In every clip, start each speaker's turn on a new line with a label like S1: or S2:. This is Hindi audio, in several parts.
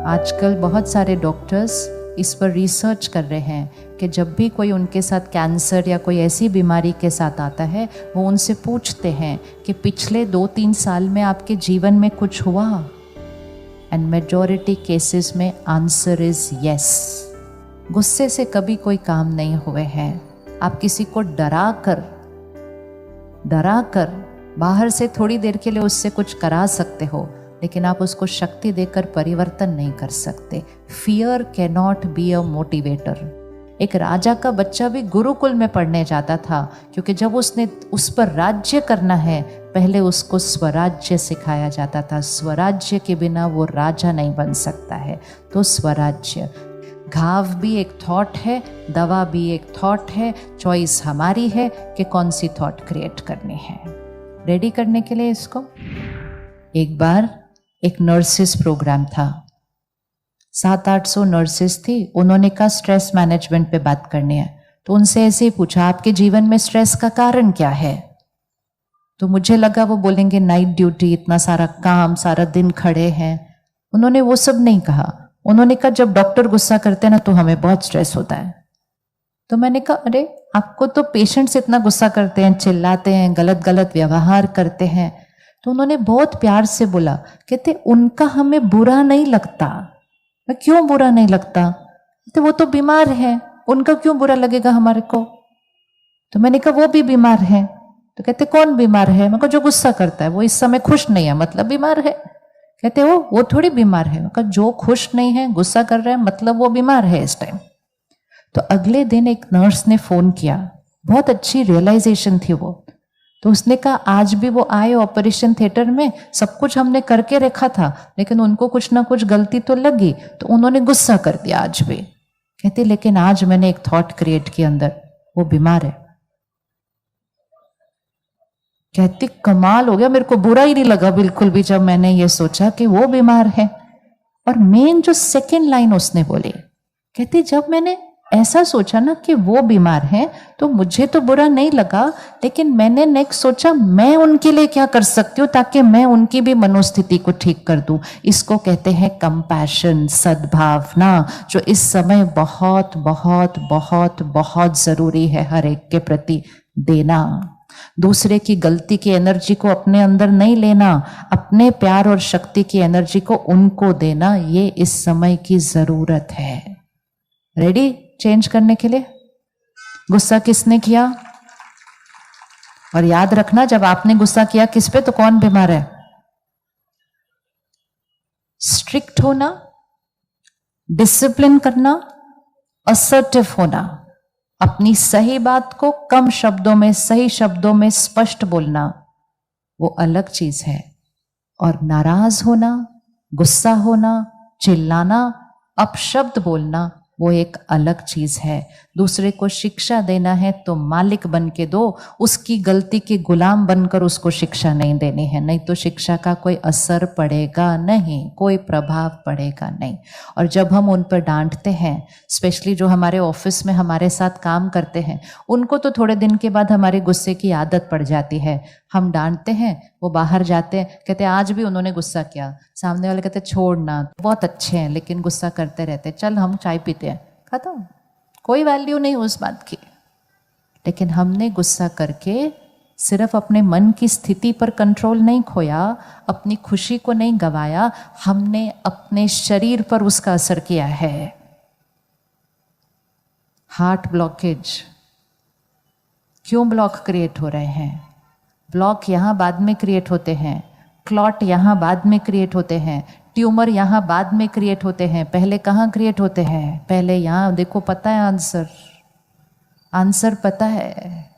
S1: आजकल बहुत सारे डॉक्टर्स इस पर रिसर्च कर रहे हैं कि जब भी कोई उनके साथ कैंसर या कोई ऐसी बीमारी के साथ आता है, वो उनसे पूछते हैं कि पिछले 2-3 साल में आपके जीवन में कुछ हुआ, एंड मेजॉरिटी केसेस में आंसर इज यस। गुस्से से कभी कोई काम नहीं हुए हैं। आप किसी को डरा कर बाहर से थोड़ी देर के लिए उससे कुछ करा सकते हो, लेकिन आप उसको शक्ति देकर परिवर्तन नहीं कर सकते। Fear can not be a motivator. एक राजा का बच्चा भी गुरुकुल में पढ़ने जाता था, क्योंकि जब उसने उस पर राज्य करना है, पहले उसको स्वराज्य सिखाया जाता था। स्वराज्य के बिना वो राजा नहीं बन सकता है। तो स्वराज्य, घाव भी एक थॉट है, दवा भी एक थॉट है। चॉइस हमारी है कि कौन सी थॉट क्रिएट करनी है। रेडी करने के लिए इसको, एक बार एक नर्सिस प्रोग्राम था, 700-800 नर्सिस थी। उन्होंने कहा स्ट्रेस मैनेजमेंट पे बात करनी है, तो उनसे ऐसे ही पूछा आपके जीवन में स्ट्रेस का कारण क्या है। तो मुझे लगा वो बोलेंगे नाइट ड्यूटी, इतना सारा काम, सारा दिन खड़े हैं। उन्होंने वो सब नहीं कहा। उन्होंने कहा जब डॉक्टर गुस्सा करते हैं ना, तो हमें बहुत स्ट्रेस होता है। तो मैंने कहा अरे आपको तो पेशेंट्स इतना गुस्सा करते हैं, चिल्लाते हैं, गलत गलत व्यवहार करते हैं। तो उन्होंने बहुत प्यार से बोला, कहते उनका हमें बुरा नहीं लगता। क्यों बुरा नहीं लगता? कहते वो तो बीमार है, उनका क्यों बुरा लगेगा हमारे को? तो मैंने कहा वो भी बीमार है। तो कहते कौन बीमार है? मैं कहा जो गुस्सा करता है, वो इस समय खुश नहीं है मतलब बीमार है। कहते वो थोड़ी बीमार है। मैं कहा जो खुश नहीं है, गुस्सा कर रहा है, मतलब वो बीमार है इस टाइम। तो अगले दिन एक नर्स ने फोन किया, बहुत अच्छी रियलाइजेशन थी वो। तो उसने कहा आज भी वो आए ऑपरेशन थिएटर में, सब कुछ हमने करके रखा था, लेकिन उनको कुछ ना कुछ गलती तो लगी, तो उन्होंने गुस्सा कर दिया आज भी। कहते लेकिन आज मैंने एक थॉट क्रिएट की अंदर, वो बीमार है। कहती कमाल हो गया, मेरे को बुरा ही नहीं लगा बिल्कुल भी जब मैंने ये सोचा कि वो बीमार है। और मेन जो सेकेंड लाइन उसने बोली, कहती जब मैंने ऐसा सोचा ना कि वो बीमार है, तो मुझे तो बुरा नहीं लगा, लेकिन मैंने नेक्स्ट सोचा मैं उनके लिए क्या कर सकती हूँ ताकि मैं उनकी भी मनोस्थिति को ठीक कर दूं। इसको कहते हैं कंपैशन, सद्भावना, जो इस समय बहुत बहुत बहुत बहुत जरूरी है हर एक के प्रति देना। दूसरे की गलती की एनर्जी को अपने अंदर नहीं लेना, अपने प्यार और शक्ति की एनर्जी को उनको देना, ये इस समय की जरूरत है। रेडी चेंज करने के लिए? गुस्सा किसने किया? और याद रखना जब आपने गुस्सा किया किस पे, तो कौन बीमार है? स्ट्रिक्ट होना, डिसिप्लिन करना, असर्टिव होना, अपनी सही बात को कम शब्दों में, सही शब्दों में स्पष्ट बोलना, वो अलग चीज है। और नाराज होना, गुस्सा होना, चिल्लाना, अपशब्द बोलना, वो एक अलग चीज है। दूसरे को शिक्षा देना है तो मालिक बन के दो, उसकी गलती के गुलाम बनकर उसको शिक्षा नहीं देनी है, नहीं तो शिक्षा का कोई असर पड़ेगा नहीं, कोई प्रभाव पड़ेगा नहीं। और जब हम उन पर डांटते हैं, स्पेशली जो हमारे ऑफिस में हमारे साथ काम करते हैं, उनको तो थोड़े दिन के बाद हमारे गुस्से की आदत पड़ जाती है। हम डांटते हैं, वो बाहर जाते हैं, कहते हैं आज भी उन्होंने गुस्सा किया। सामने वाले कहते छोड़ना, बहुत अच्छे हैं लेकिन गुस्सा करते रहते, चल हम चाय पीते हैं, खत्म, कोई वैल्यू नहीं उस बात की। लेकिन हमने गुस्सा करके सिर्फ अपने मन की स्थिति पर कंट्रोल नहीं खोया, अपनी खुशी को नहीं गवाया, हमने अपने शरीर पर उसका असर किया है। हार्ट ब्लॉकेज क्यों ब्लॉक क्रिएट हो रहे हैं? ब्लॉक यहाँ बाद में क्रिएट होते हैं, क्लॉट यहाँ बाद में क्रिएट होते हैं, ट्यूमर यहाँ बाद में क्रिएट होते हैं। पहले कहाँ क्रिएट होते हैं? पहले यहाँ। देखो पता है आंसर पता है।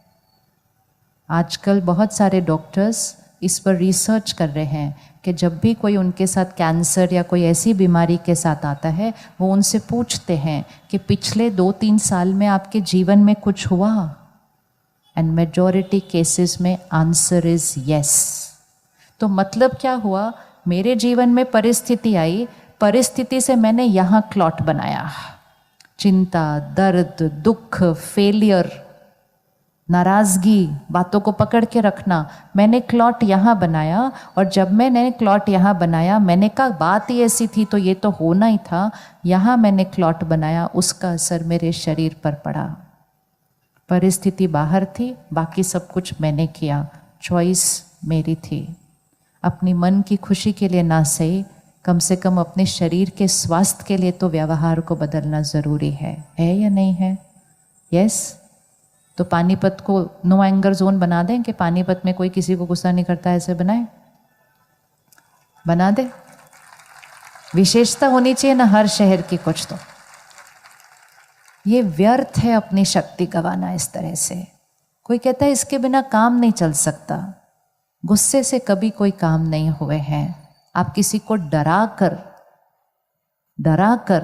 S1: आजकल बहुत सारे डॉक्टर्स इस पर रिसर्च कर रहे हैं कि जब भी कोई उनके साथ कैंसर या कोई ऐसी बीमारी के साथ आता है, वो उनसे पूछते हैं कि पिछले 2-3 साल में आपके जीवन में कुछ हुआ, एंड मेजॉरिटी केसेस में आंसर इज यस। तो मतलब क्या हुआ? मेरे जीवन में परिस्थिति आई, परिस्थिति से मैंने यहाँ क्लॉट बनाया। चिंता, दर्द, दुख, फेलियर, नाराज़गी, बातों को पकड़ के रखना। मैंने क्लॉट यहाँ बनाया और जब मैंने क्लॉट यहाँ बनाया मैंने कहा बात ही ऐसी थी तो ये तो होना ही था, यहाँ मैंने क्लॉट बनाया, उसका असर मेरे शरीर पर पड़ा। परिस्थिति बाहर थी, बाकी सब कुछ मैंने किया, चॉइस मेरी थी। अपनी मन की खुशी के लिए ना सही, कम से कम अपने शरीर के स्वास्थ्य के लिए तो व्यवहार को बदलना ज़रूरी है या नहीं है? यस। तो पानीपत को नो एंगर जोन बना दें कि पानीपत में कोई किसी को गुस्सा नहीं करता, ऐसे बनाए, बना दे। विशेषता होनी चाहिए ना हर शहर की कुछ। तो ये व्यर्थ है अपनी शक्ति गंवाना इस तरह से। कोई कहता है इसके बिना काम नहीं चल सकता। गुस्से से कभी कोई काम नहीं हुए हैं। आप किसी को डरा कर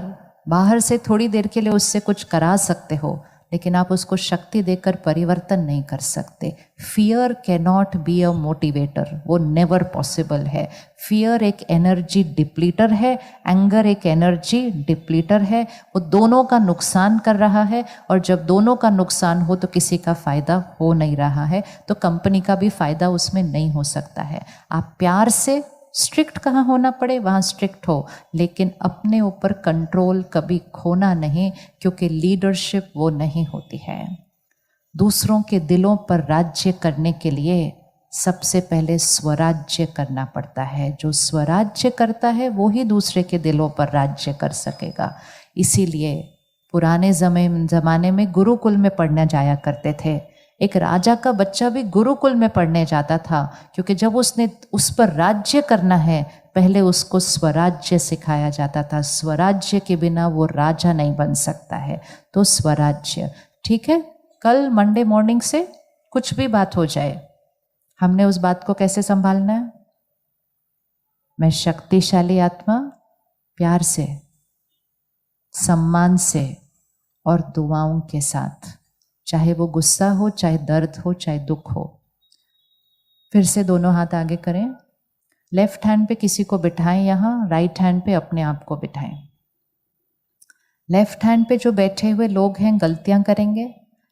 S1: बाहर से थोड़ी देर के लिए उससे कुछ करा सकते हो, लेकिन आप उसको शक्ति देकर परिवर्तन नहीं कर सकते। Fear can not be a motivator, वो नेवर पॉसिबल है। फियर एक एनर्जी डिप्लीटर है, एंगर एक एनर्जी डिप्लीटर है। वो दोनों का नुकसान कर रहा है, और जब दोनों का नुकसान हो तो किसी का फायदा हो नहीं रहा है, तो कंपनी का भी फायदा उसमें नहीं हो सकता है। आप प्यार से स्ट्रिक्ट कहाँ होना पड़े वहाँ स्ट्रिक्ट हो, लेकिन अपने ऊपर कंट्रोल कभी खोना नहीं, क्योंकि लीडरशिप वो नहीं होती है। दूसरों के दिलों पर राज्य करने के लिए सबसे पहले स्वराज्य करना पड़ता है। जो स्वराज्य करता है वो ही दूसरे के दिलों पर राज्य कर सकेगा। इसीलिए पुराने ज़माने में गुरुकुल में पढ़ने जाया करते थे। एक राजा का बच्चा भी गुरुकुल में पढ़ने जाता था, क्योंकि जब उसने उस पर राज्य करना है पहले उसको स्वराज्य सिखाया जाता था। स्वराज्य के बिना वो राजा नहीं बन सकता है। तो स्वराज्य, ठीक है। कल मंडे मॉर्निंग से कुछ भी बात हो जाए, हमने उस बात को कैसे संभालना है? मैं शक्तिशाली आत्मा, प्यार से, सम्मान से और दुआओं के साथ, चाहे वो गुस्सा हो, चाहे दर्द हो, चाहे दुख हो। फिर से दोनों हाथ आगे करें। लेफ्ट हैंड पे किसी को बिठाएं यहाँ, राइट हैंड पे अपने आप को बिठाएं। लेफ्ट हैंड पे जो बैठे हुए लोग हैं गलतियां करेंगे।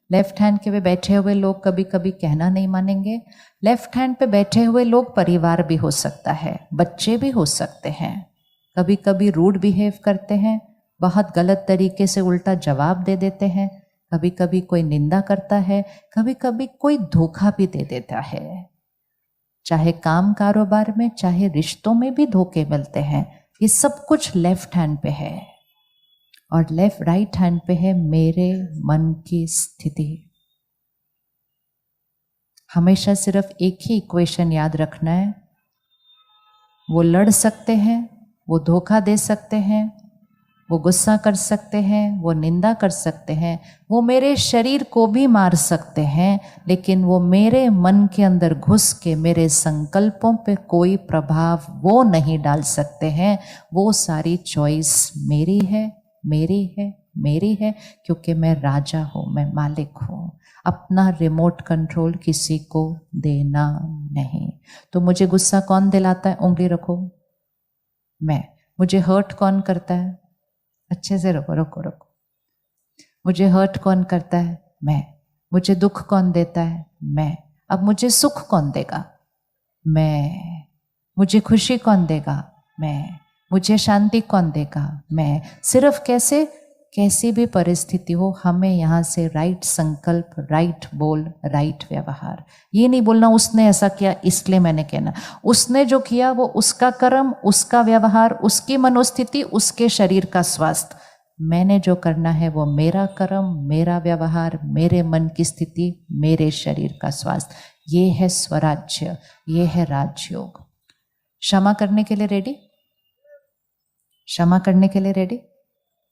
S1: लेफ्ट हैंड के पे बैठे हुए लोग कभी कभी कहना नहीं मानेंगे। लेफ्ट हैंड पे बैठे हुए लोग परिवार भी हो सकता है, बच्चे भी हो सकते हैं। कभी कभी रूड बिहेव करते हैं, बहुत गलत तरीके से उल्टा जवाब दे देते हैं। कभी कभी कोई निंदा करता है, कभी कभी कोई धोखा भी दे देता है। चाहे काम कारोबार में, चाहे रिश्तों में भी धोखे मिलते हैं। ये सब कुछ लेफ्ट हैंड पे है, और राइट हैंड पे है मेरे मन की स्थिति। हमेशा सिर्फ एक ही इक्वेशन याद रखना है। वो लड़ सकते हैं, वो धोखा दे सकते हैं, वो गुस्सा कर सकते हैं, वो निंदा कर सकते हैं, वो मेरे शरीर को भी मार सकते हैं, लेकिन वो मेरे मन के अंदर घुस के मेरे संकल्पों पे कोई प्रभाव वो नहीं डाल सकते हैं। वो सारी चॉइस मेरी है, मेरी है, मेरी है, क्योंकि मैं राजा हूँ, मैं मालिक हूँ। अपना रिमोट कंट्रोल किसी को देना नहीं। तो मुझे गुस्सा कौन दिलाता है? उंगली रखो। मैं। मुझे हर्ट कौन करता है? अच्छे से रखो, रखो, रखो। मुझे हर्ट कौन करता है? मैं। मुझे दुख कौन देता है? मैं। अब मुझे सुख कौन देगा? मैं। मुझे खुशी कौन देगा? मैं। मुझे शांति कौन देगा? मैं। सिर्फ कैसी भी परिस्थिति हो, हमें यहाँ से राइट संकल्प, राइट बोल, राइट व्यवहार। ये नहीं बोलना उसने ऐसा किया इसलिए मैंने कहना। उसने जो किया वो उसका कर्म, उसका व्यवहार, उसकी मनोस्थिति, उसके शरीर का स्वास्थ्य। मैंने जो करना है वो मेरा कर्म, मेरा व्यवहार, मेरे मन की स्थिति, मेरे शरीर का स्वास्थ्य। ये है स्वराज्य, ये है राजयोग। क्षमा करने के लिए रेडी? क्षमा करने के लिए रेडी?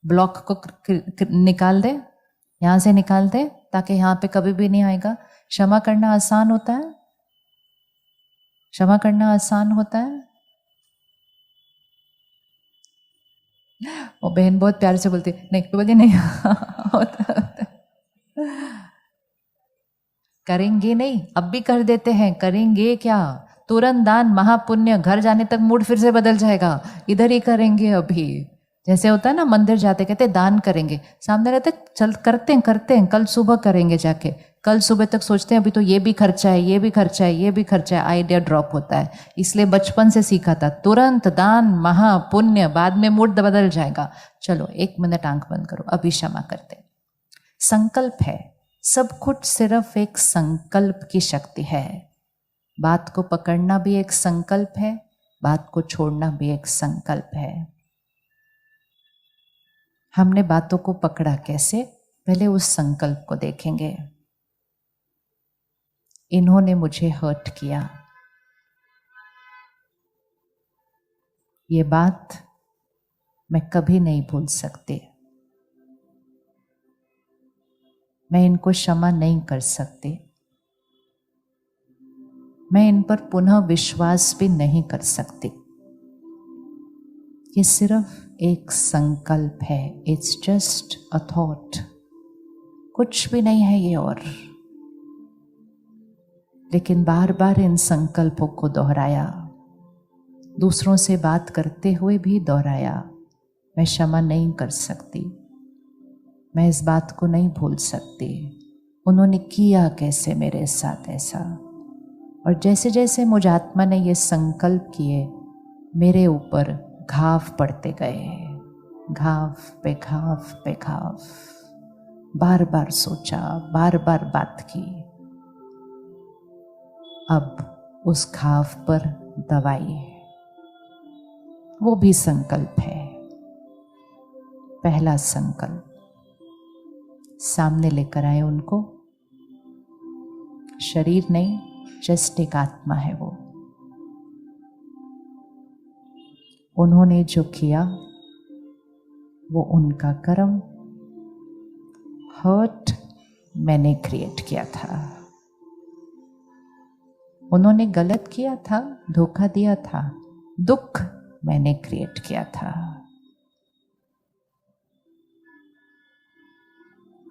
S1: ब्लॉक को निकाल दे, यहाँ से निकाल दे, ताकि यहाँ पे कभी भी नहीं आएगा। क्षमा करना आसान होता है? क्षमा करना आसान होता है? वो बहन बहुत प्यार से बोलती नहीं, तो बोलती नहीं होता। करेंगे नहीं, अब भी कर देते हैं, करेंगे क्या? तुरंत दान महापुण्य, घर जाने तक मूड फिर से बदल जाएगा। इधर ही करेंगे अभी। जैसे होता है ना, मंदिर जाते कहते दान करेंगे, सामने रहते चल करते हैं कल सुबह करेंगे, जाके कल सुबह तक सोचते हैं अभी तो ये भी खर्चा है, ये भी खर्चा है, ये भी खर्चा है, आइडिया ड्रॉप होता है। इसलिए बचपन से सीखा था, तुरंत दान महा पुण्य, बाद में मूड बदल जाएगा। चलो 1 मिनट आंख बंद करो, अभी क्षमा करते। संकल्प है, सब कुछ सिर्फ एक संकल्प की शक्ति है। बात को पकड़ना भी एक संकल्प है, बात को छोड़ना भी एक संकल्प है। हमने बातों को पकड़ा कैसे, पहले उस संकल्प को देखेंगे। इन्होंने मुझे हर्ट किया, ये बात मैं कभी नहीं भूल सकती, मैं इनको क्षमा नहीं कर सकती, मैं इन पर पुनः विश्वास भी नहीं कर सकती। ये सिर्फ एक संकल्प है, इट्स जस्ट अ थॉट, कुछ भी नहीं है ये और। लेकिन बार बार इन संकल्पों को दोहराया, दूसरों से बात करते हुए भी दोहराया। मैं क्षमा नहीं कर सकती, मैं इस बात को नहीं भूल सकती, उन्होंने किया कैसे मेरे साथ ऐसा। और जैसे जैसे मुझ आत्मा ने ये संकल्प किए, मेरे ऊपर घाव पड़ते गए, घाव पे घाव पे घाव। बार बार सोचा, बार बार बात की। अब उस घाव पर दवाई, वो भी संकल्प है। पहला संकल्प सामने लेकर आए उनको, शरीर नहीं, जस्ट एक आत्मा है वो। उन्होंने जो किया वो उनका कर्म, हर्ट मैंने क्रिएट किया था। उन्होंने गलत किया था, धोखा दिया था, दुख मैंने क्रिएट किया था।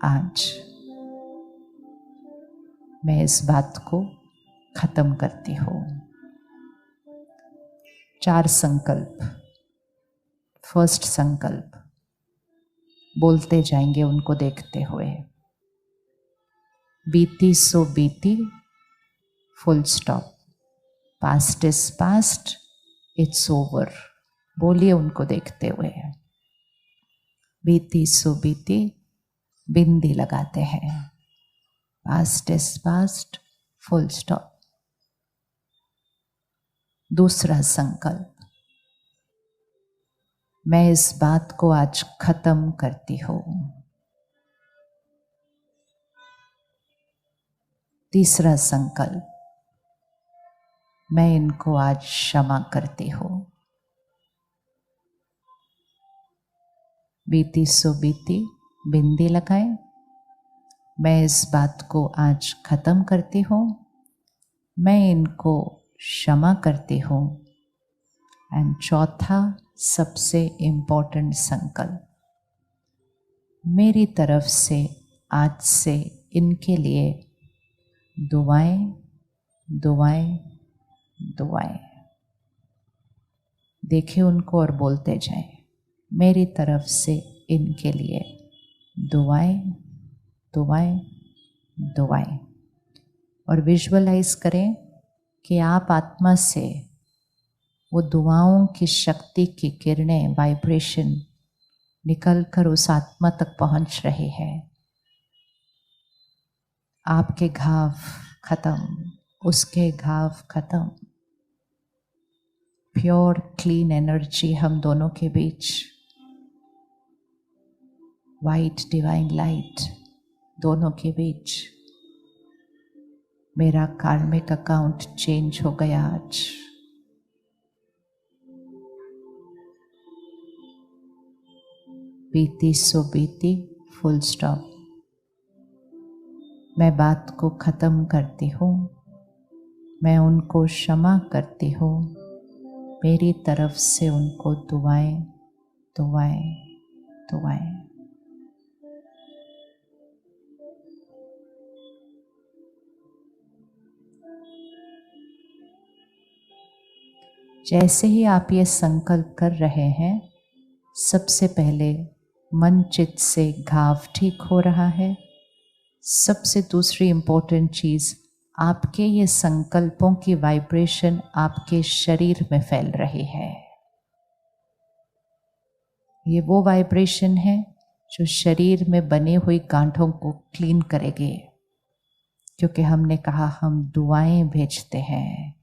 S1: आज मैं इस बात को खत्म करती हूं। 4 संकल्प। फर्स्ट संकल्प बोलते जाएंगे उनको देखते हुए, बीती सो बीती, full stop, past is past, it's over. बोलिए उनको देखते हुए। बीती सो बीती, बिंदी लगाते हैं, past is past, full stop. दूसरा संकल्प, मैं इस बात को आज खत्म करती हूं। तीसरा संकल्प, मैं इनको आज क्षमा करती हूं। बीती सो बीती, बिंदी लगाए, मैं इस बात को आज खत्म करती हूं, मैं इनको क्षमा करती हूं। एंड चौथा सबसे इम्पोर्टेंट संकल्प, मेरी तरफ से आज से इनके लिए दुआएं दुआएं दुआएं। देखिए उनको और बोलते जाएं, मेरी तरफ से इनके लिए दुआएं दुआएं दुआएं। और विजुअलाइज करें कि आप आत्मा से वो दुआओं की शक्ति की किरणें, वाइब्रेशन निकलकर उस आत्मा तक पहुंच रही है। आपके घाव खत्म, उसके घाव खत्म। प्योर क्लीन एनर्जी हम दोनों के बीच, वाइट डिवाइन लाइट दोनों के बीच। मेरा कार्मिक अकाउंट चेंज हो गया आज। बीती सो बीती, फुल स्टॉप। मैं बात को खत्म करती हूँ, मैं उनको क्षमा करती हूँ, मेरी तरफ से उनको दुआएं दुआएं दुआएं। जैसे ही आप ये संकल्प कर रहे हैं, सबसे पहले मन चित्त से घाव ठीक हो रहा है, सबसे दूसरी इम्पोर्टेंट चीज़, आपके ये संकल्पों की वाइब्रेशन आपके शरीर में फैल रही है। ये वो वाइब्रेशन है जो शरीर में बनी हुई गांठों को क्लीन करेगी, क्योंकि हमने कहा हम दुआएं भेजते हैं,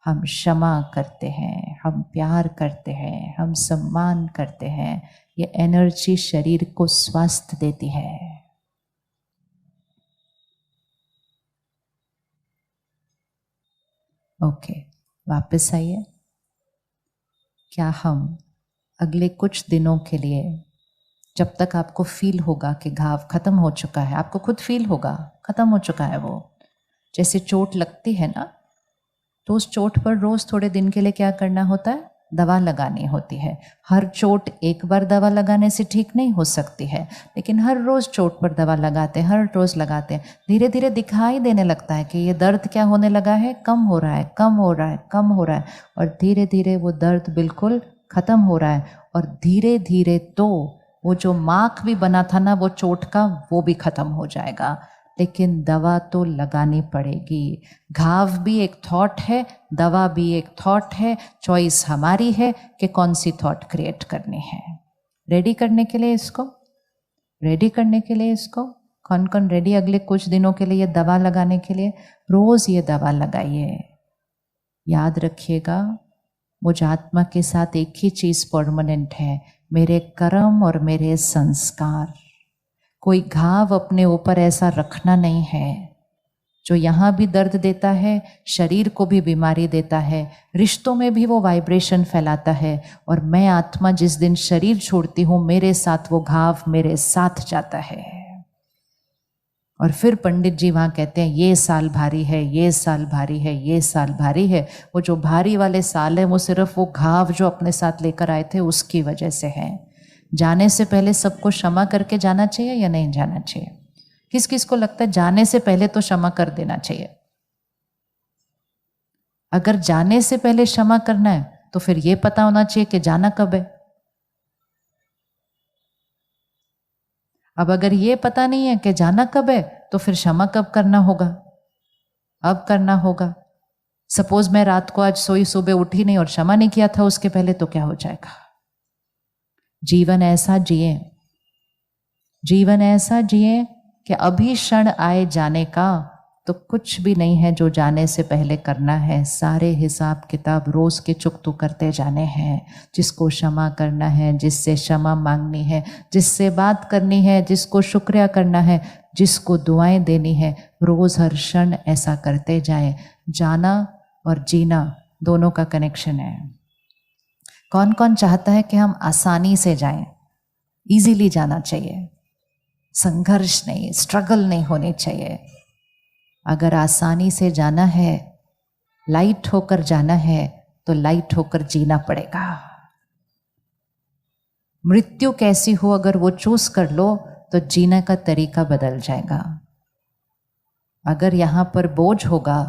S1: हम क्षमा करते हैं, हम प्यार करते हैं, हम सम्मान करते हैं। ये एनर्जी शरीर को स्वास्थ्य देती है। ओके, वापस आइए। क्या हम अगले कुछ दिनों के लिए, जब तक आपको फील होगा कि घाव खत्म हो चुका है, आपको खुद फील होगा खत्म हो चुका है, वो जैसे चोट लगती है ना, तो उस चोट पर रोज थोड़े दिन के लिए क्या करना होता है, दवा लगानी होती है। हर चोट एक बार दवा लगाने से ठीक नहीं हो सकती है, लेकिन हर रोज चोट पर दवा लगाते हैं, हर रोज लगाते हैं, धीरे धीरे दिखाई देने लगता है कि ये दर्द क्या होने लगा है, कम हो रहा है, कम हो रहा है, कम हो रहा है, और धीरे धीरे वो दर्द बिल्कुल खत्म हो रहा है। और धीरे धीरे तो वो जो मार्क भी बना था ना वो चोट का, वो भी खत्म हो जाएगा। लेकिन दवा तो लगानी पड़ेगी। घाव भी एक थॉट है, दवा भी एक थॉट है, चॉइस हमारी है कि कौन सी थॉट क्रिएट करनी है। रेडी करने के लिए इसको, रेडी करने के लिए इसको, कौन कौन रेडी अगले कुछ दिनों के लिए ये दवा लगाने के लिए? रोज ये दवा लगाइए। याद रखिएगा, मुझ आत्मा के साथ एक ही चीज परमानेंट है, मेरे कर्म और मेरे संस्कार। कोई घाव अपने ऊपर ऐसा रखना नहीं है जो यहाँ भी दर्द देता है, शरीर को भी बीमारी देता है, रिश्तों में भी वो वाइब्रेशन फैलाता है। और मैं आत्मा जिस दिन शरीर छोड़ती हूँ, मेरे साथ वो घाव मेरे साथ जाता है। और फिर पंडित जी वहाँ कहते हैं ये साल भारी है, ये साल भारी है, ये साल भारी है। वो जो भारी वाले साल है वो सिर्फ वो घाव जो अपने साथ लेकर आए थे उसकी वजह से है। जाने से पहले सबको क्षमा करके जाना चाहिए या नहीं जाना चाहिए? किस किस को लगता है जाने से पहले तो क्षमा कर देना चाहिए? अगर जाने से पहले क्षमा करना है तो फिर ये पता होना चाहिए कि जाना कब है। अब अगर ये पता नहीं है कि जाना कब है तो फिर क्षमा कब करना होगा? अब करना होगा। सपोज मैं रात को आज सोई, सुबह उठी नहीं और क्षमा नहीं किया था उसके पहले, तो क्या हो जाएगा? जीवन ऐसा जिए, जीवन ऐसा जिए कि अभी क्षण आए जाने का तो कुछ भी नहीं है जो जाने से पहले करना है। सारे हिसाब किताब रोज के चुकतू करते जाने हैं। जिसको क्षमा करना है, जिससे क्षमा मांगनी है, जिससे बात करनी है, जिसको शुक्रिया करना है, जिसको दुआएं देनी है, रोज हर क्षण ऐसा करते जाएं। जाना और जीना दोनों का कनेक्शन है। कौन कौन चाहता है कि हम आसानी से जाएं? इजीली जाना चाहिए, संघर्ष नहीं, स्ट्रगल नहीं होनी चाहिए। अगर आसानी से जाना है, लाइट होकर जाना है, तो लाइट होकर जीना पड़ेगा। मृत्यु कैसी हो अगर वो चूज कर लो तो जीने का तरीका बदल जाएगा। अगर यहां पर बोझ होगा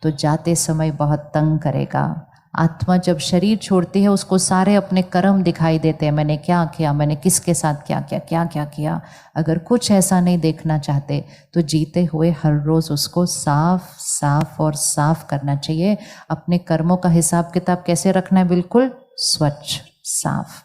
S1: तो जाते समय बहुत तंग करेगा। आत्मा जब शरीर छोड़ती है उसको सारे अपने कर्म दिखाई देते हैं, मैंने क्या किया, मैंने किसके साथ क्या किया, क्या क्या किया। अगर कुछ ऐसा नहीं देखना चाहते तो जीते हुए हर रोज उसको साफ साफ और साफ करना चाहिए। अपने कर्मों का हिसाब किताब कैसे रखना है? बिल्कुल स्वच्छ, साफ।